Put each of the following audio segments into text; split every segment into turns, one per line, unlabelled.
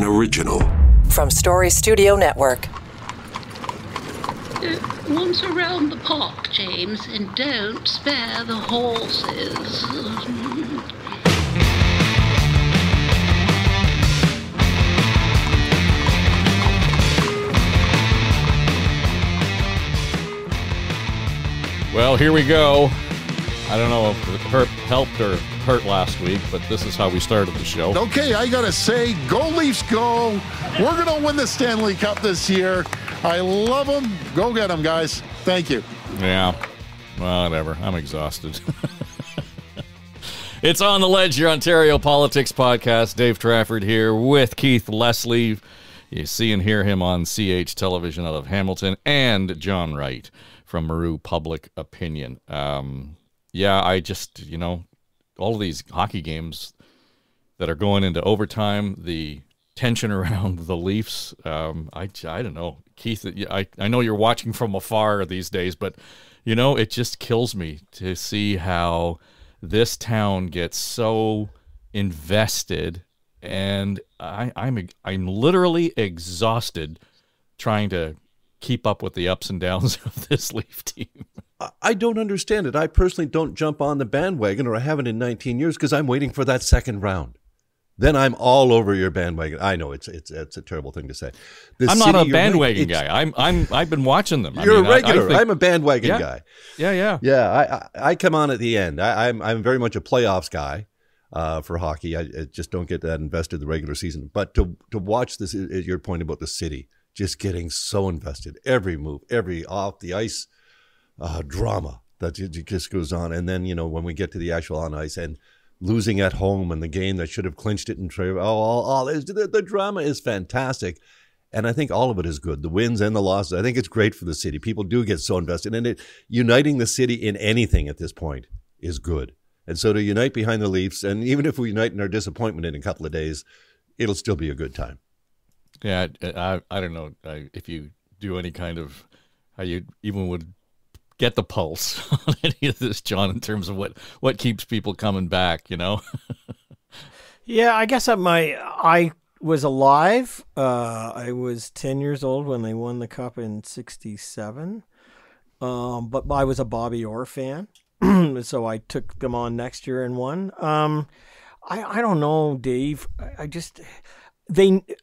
an original.
From Story Studio Network.
Once around the park, James, and don't spare the horses.
Well, here we go. I don't know if it helped or hurt last week, but this is how we started the show.
Okay, I gotta say, go Leafs, go. We're gonna win the Stanley Cup this year. I love them. Go get them, guys. Thank you.
Yeah, whatever. I'm exhausted. It's On the Ledge, your Ontario Politics podcast. Dave Trafford here with Keith Leslie. You see and hear him on CH Television out of Hamilton, and John Wright from Maru Public Opinion. Yeah, I just, all of these hockey games that are going into overtime, the tension around the Leafs, I don't know. Keith, I know you're watching from afar these days, but, it just kills me to see how this town gets so invested, and I'm literally exhausted trying to keep up with the ups and downs of this Leaf team.
I don't understand it. I personally don't jump on the bandwagon, or I haven't in 19 years, because I'm waiting for that second round. Then I'm all over your bandwagon. I know it's a terrible thing to say.
I'm not a bandwagon guy. I've been watching them.
You're a regular. I'm a bandwagon guy.
Yeah.
I come on at the end. I'm very much a playoffs guy for hockey. I just don't get that invested in the regular season. But to watch this, your point about the city just getting so invested, every move, every off the ice drama that just goes on, and then when we get to the actual on ice and losing at home and the game that should have clinched it in Trafford, the drama is fantastic, and I think all of it is good. The wins and the losses, I think it's great for the city. People do get so invested, and uniting the city in anything at this point is good. And so to unite behind the Leafs, and even if we unite in our disappointment in a couple of days, it'll still be a good time.
Yeah, I don't know if you do any kind of how you even would get the pulse on any of this, John, in terms of what keeps people coming back,
Yeah, I guess I was alive. I was 10 years old when they won the Cup in '67, but I was a Bobby Orr fan, so I took them on next year and won. I don't know, Dave.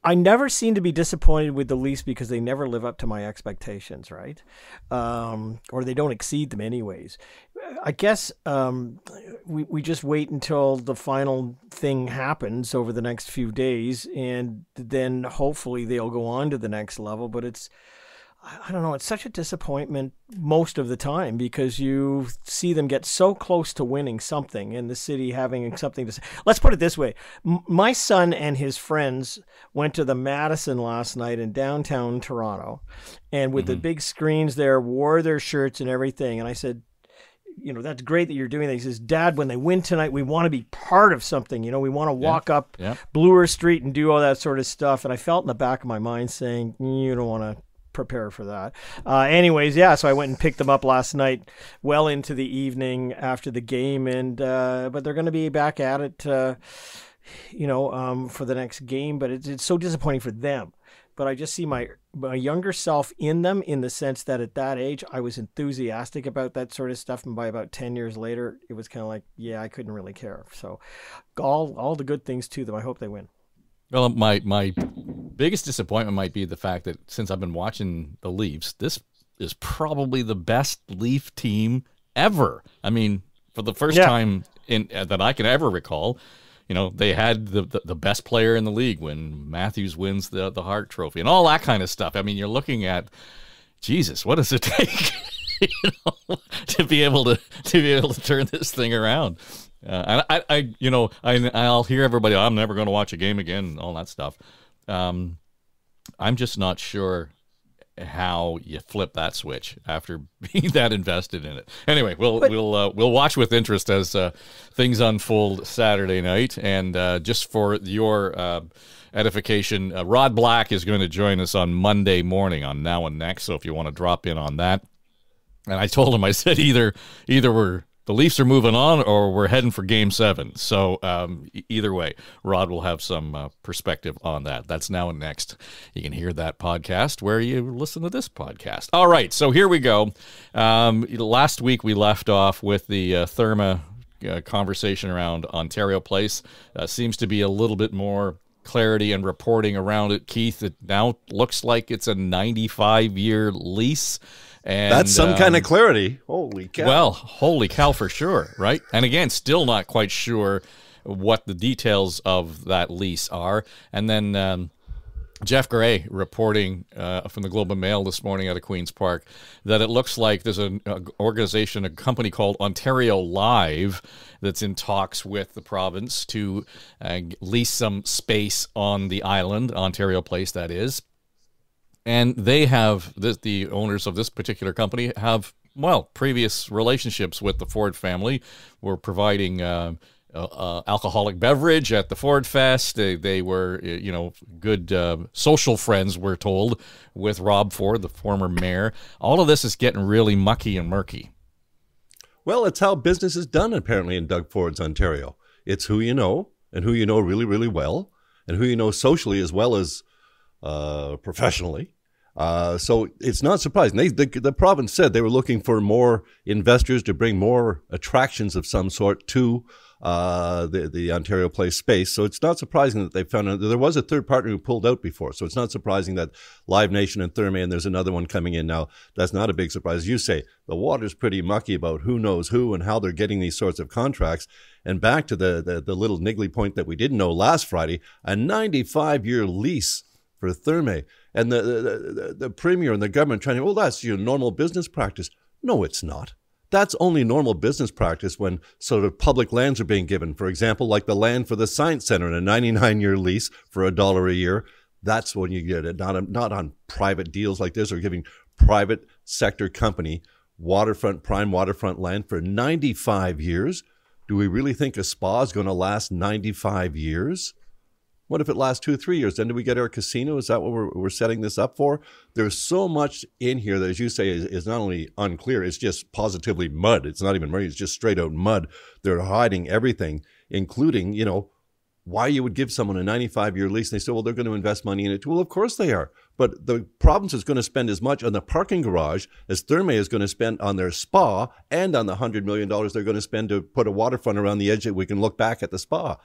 I never seem to be disappointed with the Leafs because they never live up to my expectations, right? Or they don't exceed them anyways. I guess we just wait until the final thing happens over the next few days, and then hopefully they'll go on to the next level. But I don't know, it's such a disappointment most of the time because you see them get so close to winning something and the city having something to say. Let's put it this way. My son and his friends went to the Madison last night in downtown Toronto, and with the big screens there, wore their shirts and everything. And I said, that's great that you're doing that. He says, Dad, when they win tonight, we want to be part of something. We want to walk up Bloor Street and do all that sort of stuff. And I felt in the back of my mind saying, you don't want to prepare for that. Anyways, so I went and picked them up last night, well into the evening after the game, and but they're going to be back at it, for the next game. But it's so disappointing for them. But I just see my younger self in them, in the sense that at that age I was enthusiastic about that sort of stuff, and by about 10 years later, it was kind of like, I couldn't really care. So all the good things to them. I hope they win.
Well, my biggest disappointment might be the fact that since I've been watching the Leafs, this is probably the best Leaf team ever. I mean, for the first time that I can ever recall, they had the best player in the league when Matthews wins the Hart Trophy and all that kind of stuff. I mean, you're looking at, Jesus, what does it take to be able to turn this thing around? And I'll hear everybody, I'm never going to watch a game again, all that stuff. I'm just not sure how you flip that switch after being that invested in it. Anyway, we'll watch with interest as things unfold Saturday night. And just for your edification, Rod Black is going to join us on Monday morning on Now and Next. So if you want to drop in on that, and I told him, I said either we're the Leafs are moving on or we're heading for Game 7. So either way, Rod will have some perspective on that. That's now and next. You can hear that podcast where you listen to this podcast. All right, so here we go. Last week we left off with the Therma conversation around Ontario Place. Seems to be a little bit more clarity and reporting around it, Keith. It now looks like it's a 95-year lease. And
that's some kind of clarity. Holy cow.
Well, holy cow for sure, right? And again, still not quite sure what the details of that lease are. And then Jeff Gray reporting from the Globe and Mail this morning out of Queen's Park that it looks like there's an organization, a company called Ontario Live that's in talks with the province to lease some space on the island, Ontario Place that is. And they have, the owners of this particular company have, well, previous relationships with the Ford family. Were providing alcoholic beverage at the Ford Fest. They were, good social friends, we're told, with Rob Ford, the former mayor. All of this is getting really mucky and murky.
Well, it's how business is done, apparently, in Doug Ford's Ontario. It's who you know, and who you know really, really well, and who you know socially as well as professionally. So it's not surprising. The province said they were looking for more investors to bring more attractions of some sort to the Ontario Place space. So it's not surprising that they found out. There was a third partner who pulled out before. So it's not surprising that Live Nation and Therme, and there's another one coming in now. That's not a big surprise. As you say, the water's pretty mucky about who knows who and how they're getting these sorts of contracts. And back to the little niggly point that we didn't know last Friday, a 95-year lease for Therme. And the premier and the government trying to, well, that's your normal business practice. No, it's not. That's only normal business practice when sort of public lands are being given. For example, like the land for the Science Center in a 99-year lease for $1 a year. That's when you get it, not on private deals like this or giving private sector company prime waterfront land for 95 years. Do we really think a spa is going to last 95 years? What if it lasts 2 or 3 years? Then do we get our casino? Is that what we're setting this up for? There's so much in here that, as you say, is not only unclear, it's just positively mud. It's not even murky, it's just straight out mud. They're hiding everything, including, why you would give someone a 95-year lease. And they say, well, they're going to invest money in it too. Well, of course they are. But the province is going to spend as much on the parking garage as Therme is going to spend on their spa and on the $100 million they're going to spend to put a waterfront around the edge that we can look back at the spa.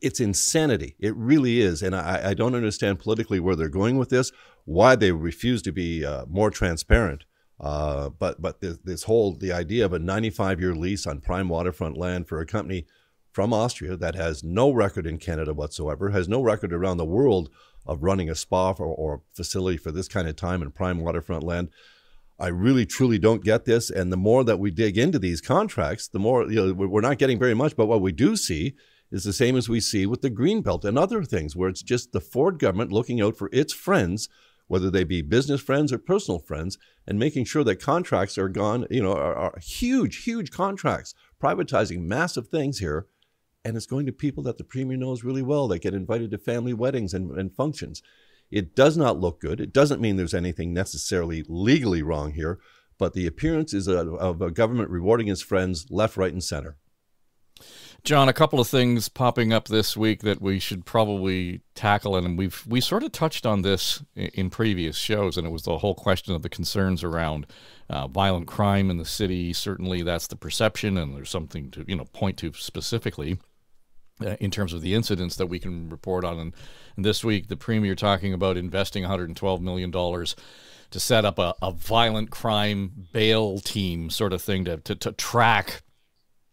It's insanity. It really is. And I don't understand politically where they're going with this, why they refuse to be more transparent. But the idea of a 95-year lease on prime waterfront land for a company from Austria that has no record in Canada whatsoever, has no record around the world of running a spa or facility for this kind of time in prime waterfront land. I really, truly don't get this. And the more that we dig into these contracts, the more, we're not getting very much. But what we do see is the same as we see with the Greenbelt and other things, where it's just the Ford government looking out for its friends, whether they be business friends or personal friends, and making sure that contracts are gone, are huge, huge contracts, privatizing massive things here. And it's going to people that the premier knows really well, that get invited to family weddings and functions. It does not look good. It doesn't mean there's anything necessarily legally wrong here, but the appearance is of a government rewarding its friends left, right, and center.
John, a couple of things popping up this week that we should probably tackle, and we sort of touched on this in previous shows, and it was the whole question of the concerns around violent crime in the city. Certainly that's the perception, and there's something to point to specifically in terms of the incidents that we can report on. And this week, the premier talking about investing $112 million to set up a violent crime bail team sort of thing to track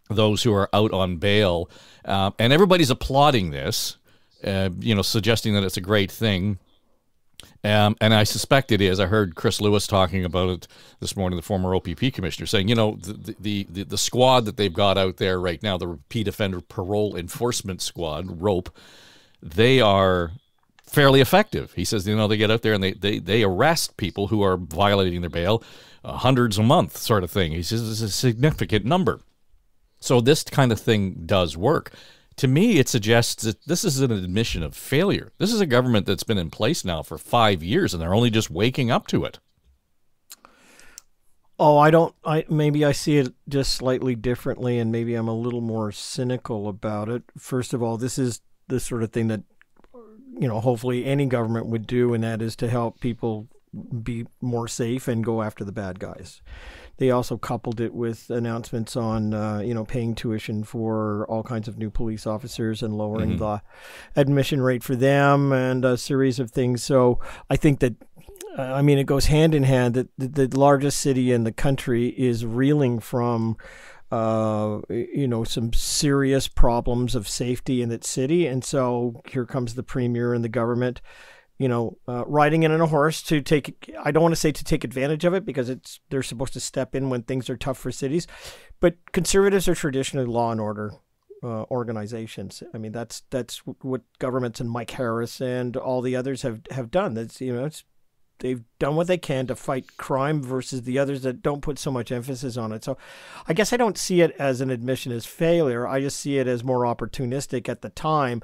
those who are out on bail, and everybody's applauding this, suggesting that it's a great thing, and I suspect it is. I heard Chris Lewis talking about it this morning, the former OPP commissioner, saying, the squad that they've got out there right now, the Repeat Offender Parole Enforcement Squad, ROPE, they are fairly effective. He says, they get out there and they arrest people who are violating their bail, hundreds a month sort of thing. He says it's a significant number. So this kind of thing does work. To me, it suggests that this is an admission of failure. This is a government that's been in place now for 5 years, and they're only just waking up to it.
Oh, maybe I see it just slightly differently, and maybe I'm a little more cynical about it. First of all, this is the sort of thing that, hopefully any government would do, and that is to help people be more safe and go after the bad guys. They also coupled it with announcements on, paying tuition for all kinds of new police officers and lowering the admission rate for them, and a series of things. So I think that, it goes hand in hand that the largest city in the country is reeling from, some serious problems of safety in its city. And so here comes the premier and the government, riding in on a horse to I don't want to say to take advantage of it, because they're supposed to step in when things are tough for cities. But conservatives are traditionally law and order organizations. I mean, that's what governments and Mike Harris and all the others have done. They've done what they can to fight crime versus the others that don't put so much emphasis on it. So I guess I don't see it as an admission as failure. I just see it as more opportunistic at the time.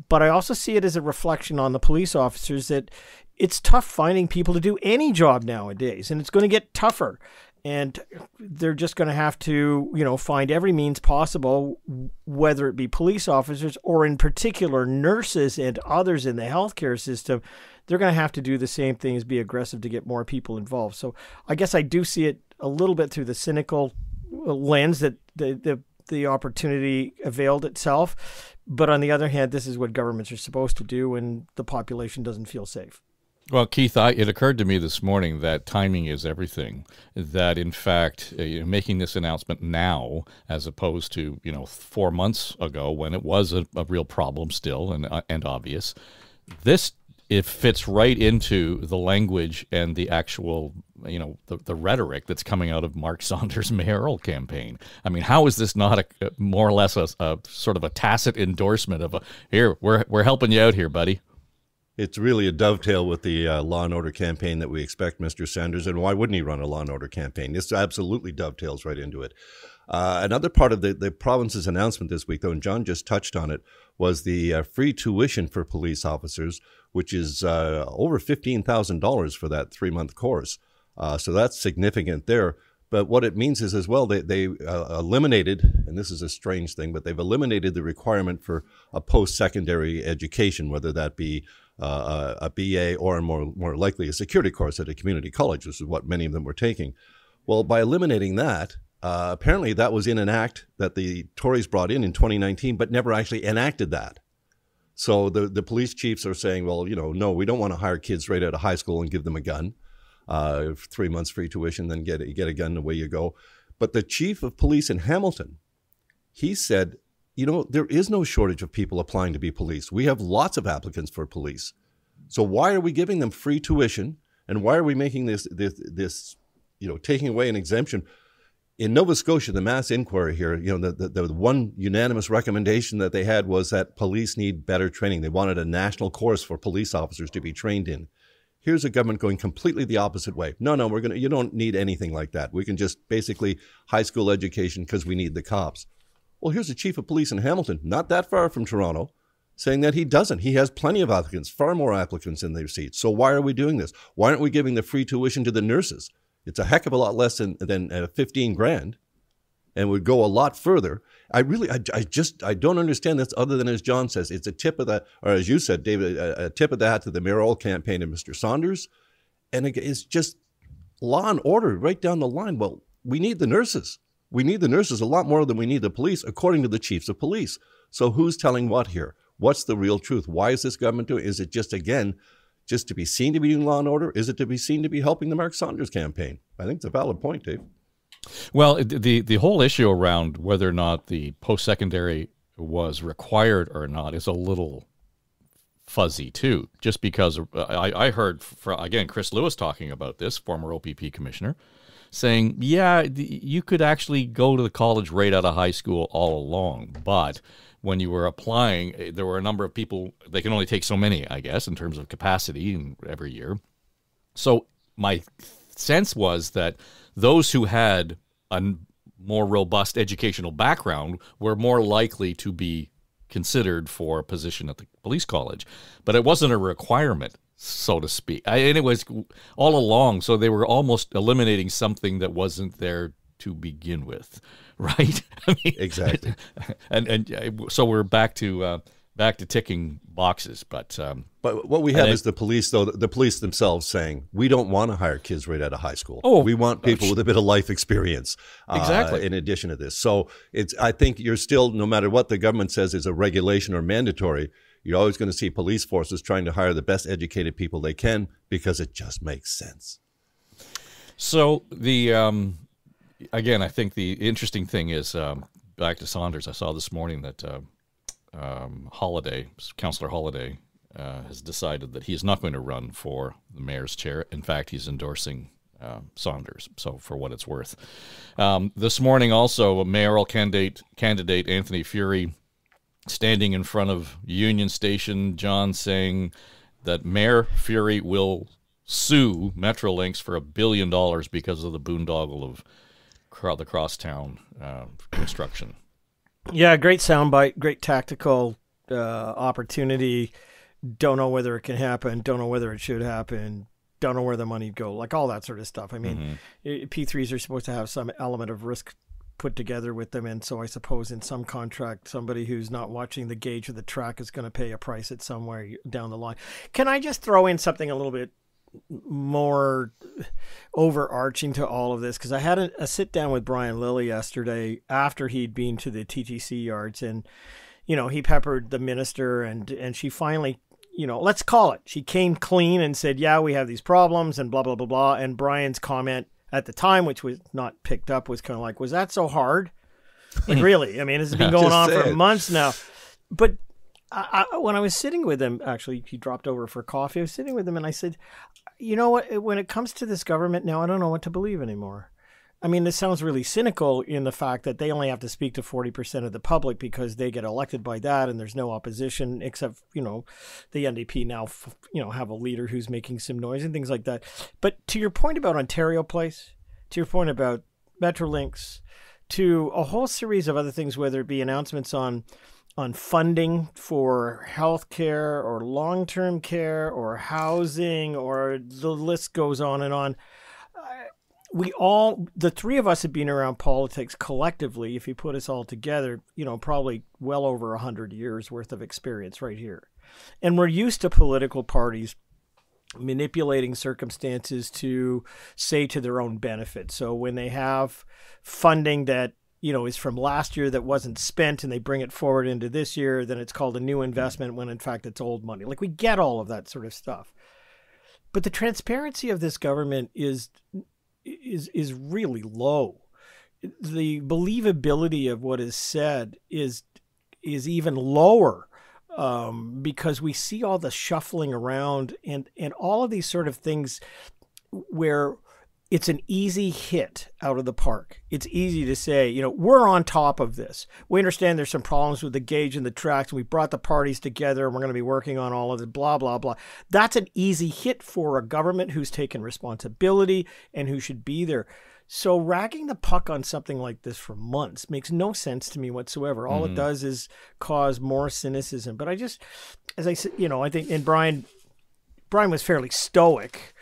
But I also see it as a reflection on the police officers that it's tough finding people to do any job nowadays, and it's going to get tougher. And they're just going to have to, find every means possible, whether it be police officers or in particular nurses and others in the healthcare system. They're going to have to do the same thing as be aggressive to get more people involved. So I guess I do see it a little bit through the cynical lens that the opportunity availed itself. But on the other hand, this is what governments are supposed to do when the population doesn't feel safe.
Well, Keith, it occurred to me this morning that timing is everything. That, in fact, making this announcement now, as opposed to 4 months ago when it was a real problem still and obvious, it fits right into the language and the actual, the rhetoric that's coming out of Mark Saunders' mayoral campaign. I mean, how is this not more or less a sort of a tacit endorsement of here, we're helping you out here, buddy?
It's really a dovetail with the law and order campaign that we expect, Mr. Sanders. And why wouldn't he run a law and order campaign? This absolutely dovetails right into it. Another part of the province's announcement this week, though, and John just touched on it, was the free tuition for police officers, which is over $15,000 for that 3-month course. So that's significant there. But what it means is as well, they eliminated, and this is a strange thing, but they've eliminated the requirement for a post-secondary education, whether that be a BA or more likely a security course at a community college. This is what many of them were taking. Well, by eliminating that, apparently that was in an act that the Tories brought in 2019, but never actually enacted that. So the police chiefs are saying, well, no, we don't want to hire kids right out of high school and give them a gun. 3 months free tuition, then get a gun, away you go. But the chief of police in Hamilton, he said, there is no shortage of people applying to be police. We have lots of applicants for police. So why are we giving them free tuition? And why are we making this taking away an exemption? In Nova Scotia, the mass inquiry here, the one unanimous recommendation that they had was that police need better training. They wanted a national course for police officers to be trained in. Here's a government going completely the opposite way. No, you don't need anything like that. We can just basically high school education because we need the cops. Well, here's the chief of police in Hamilton, not that far from Toronto, saying that he doesn't. He has plenty of applicants, far more applicants in their seats. So why are we doing this? Why aren't we giving the free tuition to the nurses? It's a heck of a lot less than $15,000 and would go a lot further. I don't understand this other than, as John says, it's a tip of the, or as you said, David, a tip of the hat to the mayoral campaign of Mr. Saunders. And it's just law and order right down the line. Well, we need the nurses. We need the nurses a lot more than we need the police, according to the chiefs of police. So who's telling what here? What's the real truth? Why is this government doing it? Is it just to be seen to be doing law and order? Is it to be seen to be helping the Mark Saunders campaign? I think it's a valid point, Dave.
Well, the whole issue around whether or not the post-secondary was required or not is a little fuzzy, too, just because I heard, again, Chris Lewis talking about this, former OPP commissioner, saying, yeah, you could actually go to the college right out of high school all along, but when you were applying, there were a number of people, they can only take so many, I guess, in terms of capacity every year. So my sense was that those who had a more robust educational background were more likely to be considered for a position at the police college. But it wasn't a requirement. so to speak. And it was all along, so they were almost eliminating something that wasn't there to begin with, right? I mean,
exactly.
And so we're back to ticking boxes, but
what we have is the police, though, the police themselves saying, we don't want to hire kids right out of high school.
Oh,
we want people with a bit of life experience.
Exactly.
In addition to this. So I think you're still, no matter what the government says is a regulation or mandatory, you're always going to see police forces trying to hire the best educated people they can because it just makes sense.
So again, I think the interesting thing is, back to Saunders, I saw this morning that Councillor Holiday, has decided that he's not going to run for the mayor's chair. In fact, he's endorsing Saunders, so for what it's worth. This morning also, mayoral candidate Anthony Furey standing in front of Union Station, John, saying that Mayor Furey will sue Metrolinx for $1 billion because of the boondoggle of the Crosstown construction.
Yeah, great soundbite, great tactical opportunity. Don't know whether it can happen. Don't know whether it should happen. Don't know where the money go. Like all that sort of stuff. I mean, P3s are supposed to have some element of risk put together with them, and so I suppose in some contract, somebody who's not watching the gauge of the track is going to pay a price at somewhere down the line. Can I just throw in something a little bit more overarching to all of this? Because I had a sit down with Brian Lilly yesterday after he'd been to the TTC yards, and he peppered the minister, and she finally, let's call it, she came clean and said, yeah, we have these problems and blah blah blah blah. And Brian's comment at the time, which was not picked up, was kind of like, was that so hard? Like, really? I mean, this has been going on for months now. But when I was sitting with him, actually, he dropped over for coffee. I was sitting with him and I said, you know what, when it comes to this government now, I don't know what to believe anymore. I mean, this sounds really cynical in the fact that they only have to speak to 40% of the public because they get elected by that, and there's no opposition except, the NDP now, have a leader who's making some noise and things like that. But to your point about Ontario Place, to your point about Metrolinx, to a whole series of other things, whether it be announcements on funding for healthcare or long-term care or housing, or the list goes on and on. The three of us have been around politics collectively, if you put us all together, probably well over 100 years worth of experience right here. And we're used to political parties manipulating circumstances to say to their own benefit. So when they have funding that, is from last year that wasn't spent and they bring it forward into this year, then it's called a new investment when in fact it's old money. Like, we get all of that sort of stuff. But the transparency of this government is really low. The believability of what is said is even lower, because we see all the shuffling around and all of these sort of things where it's an easy hit out of the park. It's easy to say, we're on top of this. We understand there's some problems with the gauge and the tracks, and we brought the parties together and we're going to be working on all of it, blah, blah, blah. That's an easy hit for a government who's taken responsibility and who should be there. So ragging the puck on something like this for months makes no sense to me whatsoever. All it does is cause more cynicism. But I just, as I said, I think, and Brian was fairly stoic,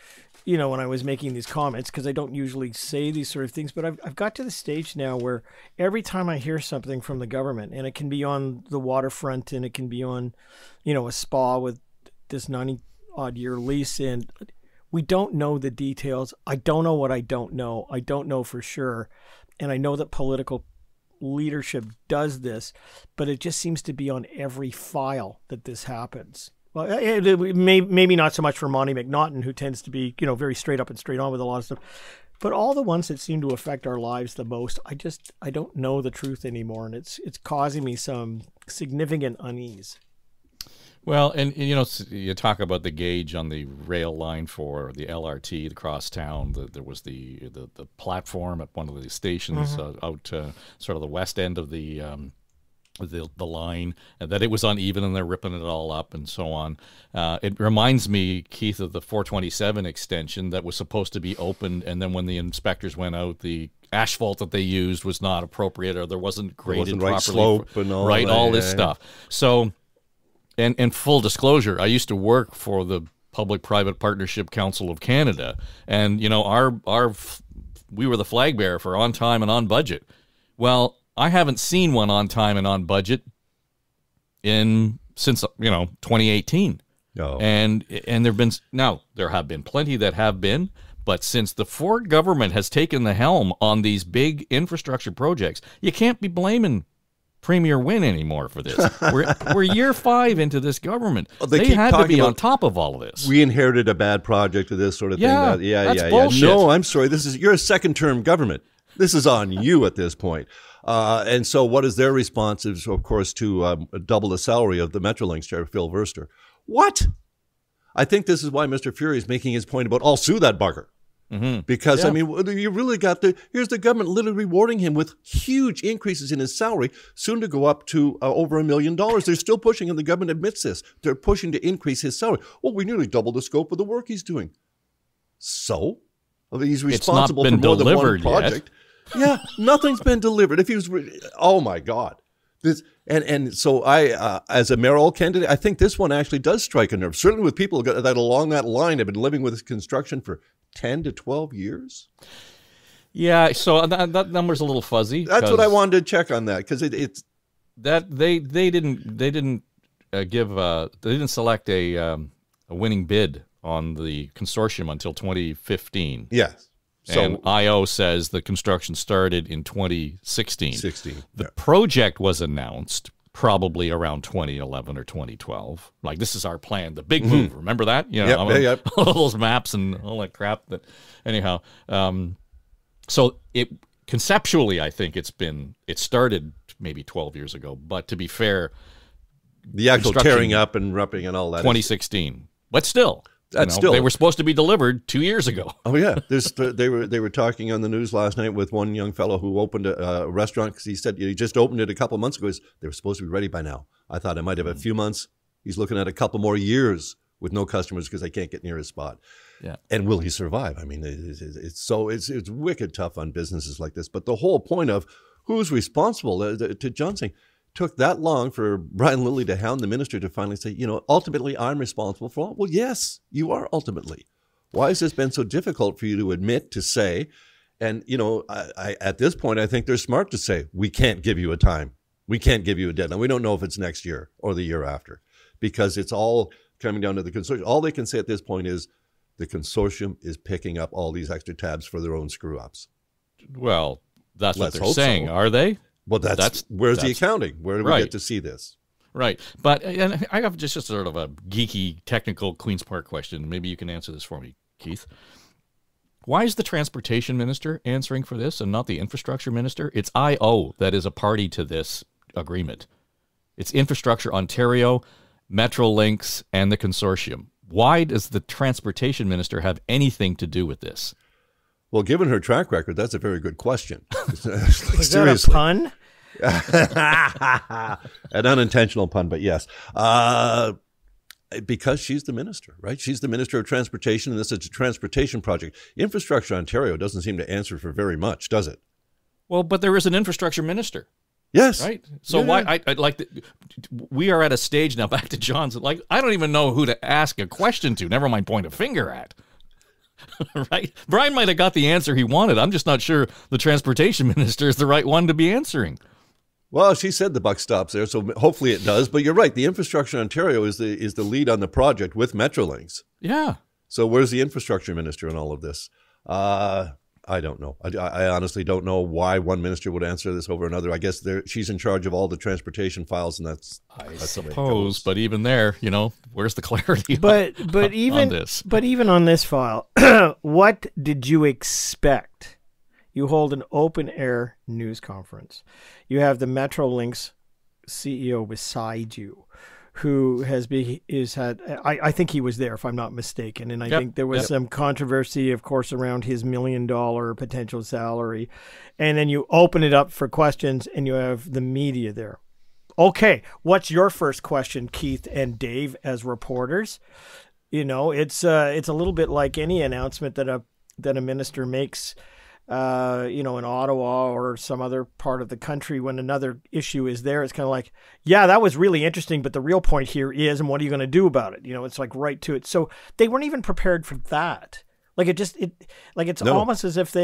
when I was making these comments, because I don't usually say these sort of things, but I've got to the stage now where every time I hear something from the government, and it can be on the waterfront and it can be on, a spa with this 90-odd year lease, and we don't know the details. I don't know what I don't know. I don't know for sure. And I know that political leadership does this, but it just seems to be on every file that this happens. Well, maybe not so much for Monty McNaughton, who tends to be, very straight up and straight on with a lot of stuff. But all the ones that seem to affect our lives the most, I don't know the truth anymore, and it's causing me some significant unease.
Well, and you talk about the gauge on the rail line for the LRT, the Crosstown. There was the platform at one of the stations out sort of the west end of the line, and that it was uneven and they're ripping it all up and so on. It reminds me, Keith, of the 427 extension that was supposed to be opened, and then when the inspectors went out, the asphalt that they used was not appropriate, or there wasn't graded properly.
Right slope and all that,
all this stuff. So, and full disclosure, I used to work for the Public-Private Partnership Council of Canada, and we were the flag bearer for on time and on budget. Well, I haven't seen one on time and on budget since 2018.
No.
And there have been plenty that have been, but since the Ford government has taken the helm on these big infrastructure projects, you can't be blaming Premier Wynne anymore for this. We're year 5 into this government. They had to be on top of all of this.
We inherited a bad project of this sort of thing.
That's bullshit.
No, I'm sorry. You're a second-term government. This is on you at this point. And so what is their response is, of course, to double the salary of the Metrolinx chair, Phil Verster. What? I think this is why Mr. Fury is making his point about, I'll sue that bugger. Mm-hmm. Because, I mean, you really got here's the government literally rewarding him with huge increases in his salary, soon to go up to over $1 million. They're still pushing, and the government admits this. They're pushing to increase his salary. Well, we nearly doubled the scope of the work he's doing. So? Well, he's responsible for more than one project. Yeah, nothing's been delivered. If he was, oh my God. And so I, as a mayoral candidate, I think this one actually does strike a nerve. Certainly with people that along that line have been living with construction for 10 to 12 years.
Yeah, so that number's a little fuzzy.
That's what I wanted to check on that, because it's
that they didn't select a winning bid on the consortium until 2015.
Yes. So,
and IO says the construction started in 2016. The
yeah.
project was announced probably around 2011 or 2012. Like, this is our plan, the big move. Remember that?
Yep.
All those maps and all that crap. Anyhow, so conceptually, I think it started maybe 12 years ago. But to be fair,
the actual tearing up and rupping and all that
2016. But still.
Still,
they were supposed to be delivered 2 years ago.
Oh yeah, they were talking on the news last night with one young fellow who opened a restaurant, because he said he just opened it a couple of months ago. They were supposed to be ready by now. I thought it might have a few months. He's looking at a couple more years with no customers because they can't get near his spot.
Yeah, and
will he survive? I mean, it's wicked tough on businesses like this. But the whole point of who's responsible to Johnson. Took that long for Brian Lilley to hound the minister to finally say, ultimately I'm responsible for all. Well, yes, you are ultimately. Why has this been so difficult for you to admit, to say? And, I at this point, I think they're smart to say, we can't give you a time. We can't give you a deadline. We don't know if it's next year or the year after, because it's all coming down to the consortium. All they can say at this point is the consortium is picking up all these extra tabs for their own screw-ups.
Well, that's what they're saying, are they?
Well, where's the accounting? Where do we get to see this?
Right. But and I have just sort of a geeky, technical Queen's Park question. Maybe you can answer this for me, Keith. Why is the transportation minister answering for this and not the infrastructure minister? It's IO that is a party to this agreement. It's Infrastructure Ontario, Metrolinx, and the consortium. Why does the transportation minister have anything to do with this?
Well, given her track record, that's a very good question.
Was that a pun?
An unintentional pun, but yes. Because she's the minister, right? She's the Minister of Transportation, and this is a transportation project. Infrastructure Ontario doesn't seem to answer for very much, does it?
Well, but there is an infrastructure minister.
Yes.
Right? So why I like we are at a stage now, back to John's, like, I don't even know who to ask a question to, never mind point a finger at. Right? Brian might have got the answer he wanted. I'm just not sure the transportation minister is the right one to be answering.
Well, she said the buck stops there, so hopefully it does. But you're right. The Infrastructure Ontario is the lead on the project with Metrolinx.
Yeah.
So where's the infrastructure minister in all of this? I don't know. I honestly don't know why one minister would answer this over another. I guess she's in charge of all the transportation files, and that's
I suppose. But even there, where's the clarity?
Even
on this?
But even on this file, what did you expect? You hold an open-air news conference. You have the Metrolinx CEO beside you, who I think he was there, if I'm not mistaken, and I think there was some controversy, of course, around his $1 million potential salary, and then you open it up for questions, and you have the media there. Okay, what's your first question, Keith and Dave, as reporters? It's a little bit like any announcement that a minister makes. you know, in Ottawa or some other part of the country, when another issue is there, it's kind of like, yeah, that was really interesting, but the real point here is, and what are you going to do about it? You know, it's like right to it. So they weren't even prepared for that. Like it's almost as if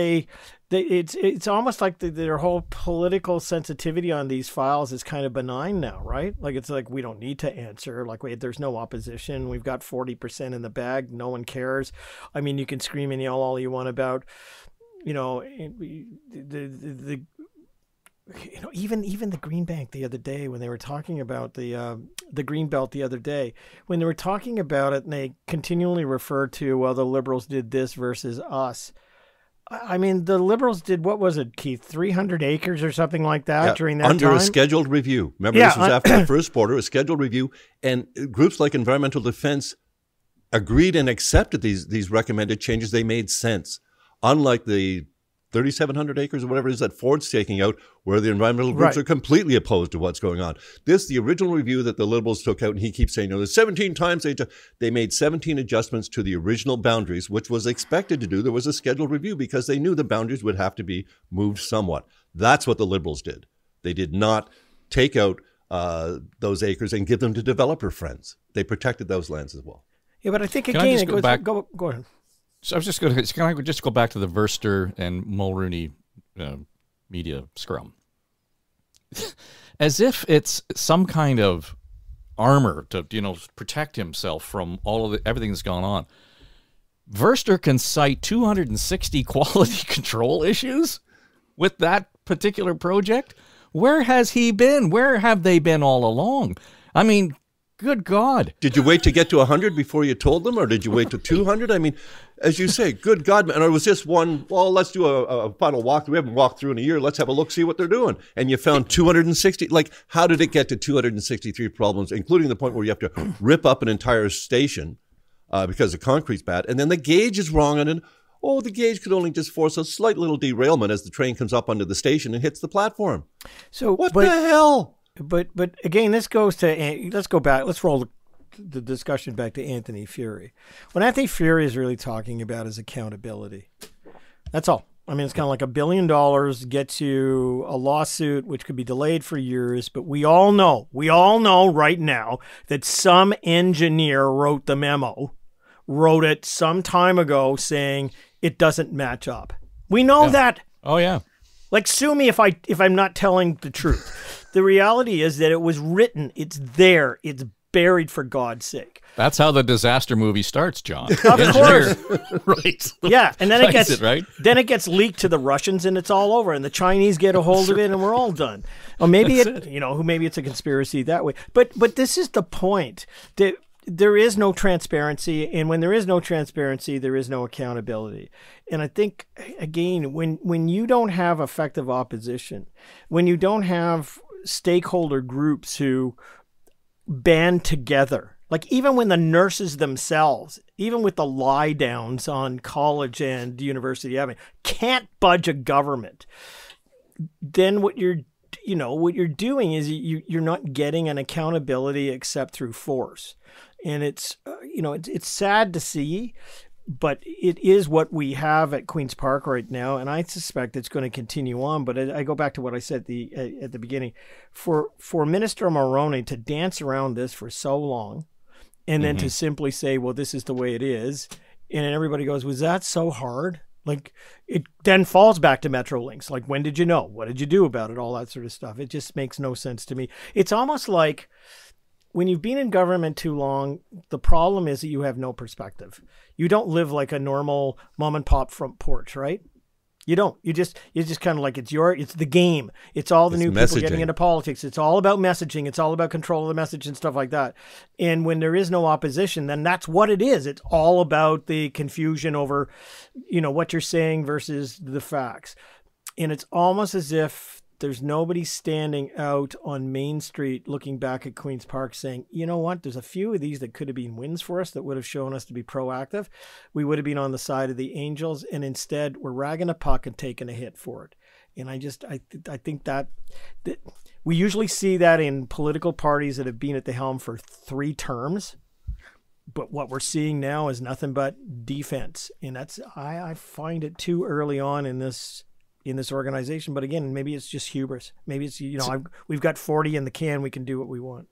it's almost like their whole political sensitivity on these files is kind of benign now, right? Like it's like, we don't need to answer. Like, wait, there's no opposition. We've got 40% in the bag. No one cares. I mean, you can scream and yell all you want about, you know, the you know, even the Green Bank the other day, when they were talking about the Green Belt the other day, when they were talking about it, and they continually referred to, well, the Liberals did this versus us. I mean, the Liberals did, what was it, Keith, 300 acres or something like that during that time?
Under a scheduled review. Remember, this was after the first border, a scheduled review, and groups like Environmental Defense agreed and accepted these recommended changes. They made sense. Unlike the 3,700 acres or whatever it is that Ford's taking out, where the environmental groups are completely opposed to what's going on. The original review that the Liberals took out, and he keeps saying, there's 17 times they made 17 adjustments to the original boundaries, which was expected to do. There was a scheduled review because they knew the boundaries would have to be moved somewhat. That's what the Liberals did. They did not take out those acres and give them to developer friends. They protected those lands as well.
Yeah, but I think, again, it goes back. Go ahead.
So I was just going to, can I just go back to the Verster and Mulroney media scrum? As if it's some kind of armor to, you know, protect himself from all of everything that's gone on. Verster can cite 260 quality control issues with that particular project. Where has he been? Where have they been all along? I mean, good God.
Did you wait to get to 100 before you told them, or did you wait to 200? I mean, as you say, good God, man. Or was this one, well, let's do a final walkthrough. We haven't walked through in a year. Let's have a look, see what they're doing. And you found 260. Like, how did it get to 263 problems, including the point where you have to rip up an entire station because the concrete's bad? And then the gauge is wrong on it. Oh, the gauge could only just force a slight little derailment as the train comes up onto the station and hits the platform. So what the hell?
But again, this goes to, let's go back. Let's roll the discussion back to Anthony Furey. What Anthony Furey is really talking about is accountability. That's all. I mean, it's kind of like $1 billion gets you a lawsuit, which could be delayed for years. But we all know right now that some engineer wrote the memo, wrote it some time ago saying it doesn't match up. We know that.
Oh, yeah.
Like, sue me if I'm not telling the truth. The reality is that it was written. It's there. It's buried, for God's sake.
That's how the disaster movie starts, John.
Of course.
Right.
Yeah, and then
it
gets leaked to the Russians, and it's all over, and the Chinese get a hold of it, and we're all done. Or maybe maybe it's a conspiracy that way. But this is the point. There is no transparency, and when there is no transparency, there is no accountability. And I think, again, when you don't have effective opposition, when you don't have stakeholder groups who band together, like even when the nurses themselves, even with the lie downs on College and University Avenue, can't budge a government, then what you're doing is you're not getting an accountability except through force. And it's sad to see, but it is what we have at Queen's Park right now, and I suspect it's going to continue on. But I go back to what I said at the beginning. For Minister Mulroney to dance around this for so long, and then to simply say, well, this is the way it is, and everybody goes, was that so hard? Like, it then falls back to Metrolinx. Like, when did you know? What did you do about it? All that sort of stuff. It just makes no sense to me. It's almost like when you've been in government too long, the problem is that you have no perspective. You don't live like a normal mom and pop front porch, right? You don't. You just kind of like it's the game. It's all the new people getting into politics. It's all about messaging. It's all about control of the message and stuff like that. And when there is no opposition, then that's what it is. It's all about the confusion over, what you're saying versus the facts. And it's almost as if there's nobody standing out on Main Street looking back at Queen's Park saying, you know what, there's a few of these that could have been wins for us that would have shown us to be proactive. We would have been on the side of the Angels, and instead we're ragging a puck and taking a hit for it. And I think that we usually see that in political parties that have been at the helm for 3 terms. But what we're seeing now is nothing but defense, and that's I find it too early on in this organization. But again, maybe it's just hubris. Maybe it's we've got 40 in the can. We can do what we want.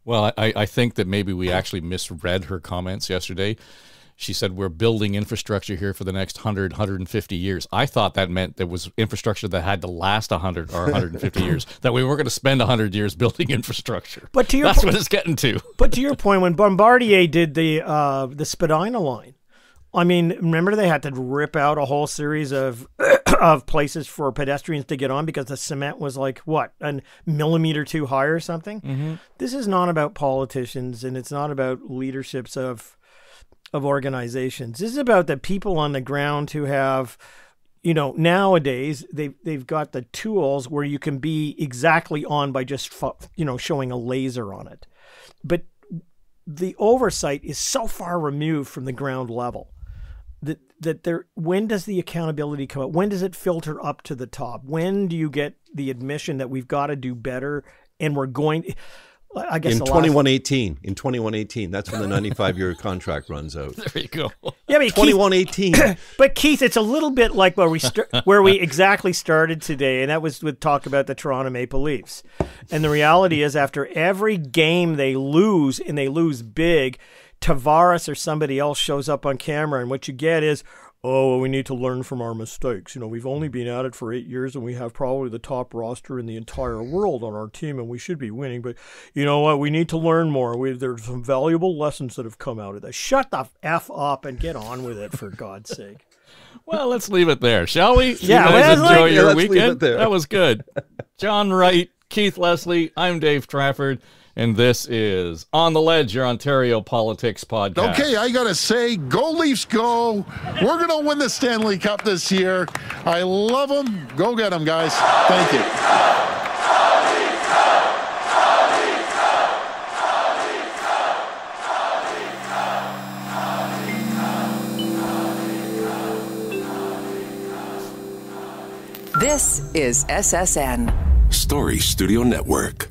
Well, I think that maybe we actually misread her comments yesterday. She said we're building infrastructure here for the next 100, 150 years. I thought that meant there was infrastructure that had to last 100 or 150 years, that we weren't going to spend 100 years building infrastructure.
But to your
That's what it's getting to.
But to your point, when Bombardier did the Spadina line, I mean, remember they had to rip out a whole series of of places for pedestrians to get on because the cement was like, what, a millimeter too high or something? Mm-hmm. This is not about politicians, and it's not about leaderships of organizations. This is about the people on the ground who have, nowadays they've got the tools where you can be exactly on by just, showing a laser on it. But the oversight is so far removed from the ground level that when does the accountability come up? When does it filter up to the top? When do you get the admission that we've got to do better and we're going... I guess
in 2118, that's when the 95-year contract runs out.
There you go.
Yeah, but
2118.
But Keith, it's a little bit like where we exactly started today, and that was with talk about the Toronto Maple Leafs. And the reality is, after every game they lose, and they lose big, Tavares or somebody else shows up on camera, and what you get is, oh, we need to learn from our mistakes. We've only been at it for 8 years, and we have probably the top roster in the entire world on our team, and we should be winning. But you know what? We need to learn more. There's some valuable lessons that have come out of this. Shut the F up and get on with it, for God's sake.
Well, let's leave it there, shall we?
Yeah,
you guys enjoy your
leave it
weekend.
there.
That was good. John Wright, Keith Leslie, I'm Dave Trafford. And this is On the Ledge, your Ontario Politics podcast.
Okay, I got to say, go Leafs, go. We're going to win the Stanley Cup this year. I love them. Go get them, guys. Thank you.
This is SSN.
Story Studio Network.